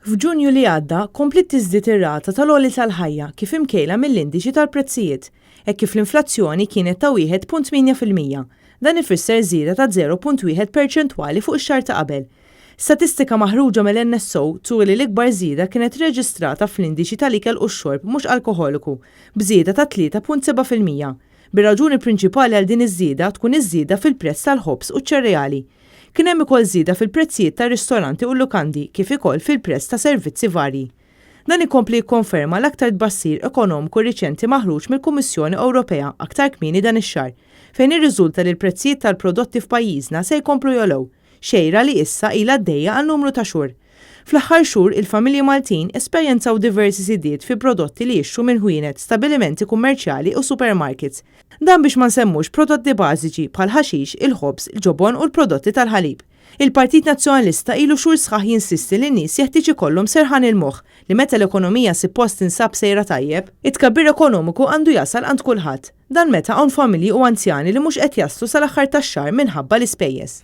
F'Ġunju li għadda komplet tiżdied ir-rata tal-għoli tal-ħajja kif imkejla mill-indiċi tal-prezzijiet, hekk kif l-inflazzjoni kienet ta' 1.8%. Dan ifisser żieda ta' 0.1 perċentwali fuq ix-xahar ta' qabel. Statistika maħruġa mill-NSO turi li l-ikbar żieda kienet reġistrata fl-indiċi tal-ikel u x-xorb mhux alkoħoliku b'żieda ta' 3.7%. Bir-raġuni prinċipali għal din iż-żieda tkun iż-żieda fil-prezz tal-ħobż u ċ-ċereali. Kien hemm ukoll żieda fil-prezzijiet tar-ristoranti u l-lukandi kif ukoll fil-prezz ta' servizzi varji. Dan ikompli jikkonferma l-aktar tbassir ekonomiku riċenti maħruġ mill-Kummissjoni Ewropea aktar kmieni dan ix-xahar, fejn irriżulta li l-prezzijiet tal-prodotti f'pajjiżna se jkomplu jolgħu, xejra li issa ilha għaddejja għal numru ta' xhur. Fl-aħħar xhur il-familji Maltin esperjenzaw diversi żidiet fi prodotti li jixtru minn ħwienet, stabilimenti kummerċjali u supermarkets. Dan biex ma nsemmux prodotti bażiċi bħal ħaxix, il-ħobż, il-ġobon u l-prodotti tal-ħalib. Il-Partit Nazzjonalista ilu xhur sħaħ jinsisti li n-nies jeħtieġ ikollhom serħan il-moħħ li meta l-ekonomija suppost tinsab sejra tajjeb, it-tkabbir ekonomiku għandu jasal għand kulħadd. Dan meta hawn familji u anzjani li mhux qed jaslu sal-aħħar tax-xahar minħabba l-ispejjeż.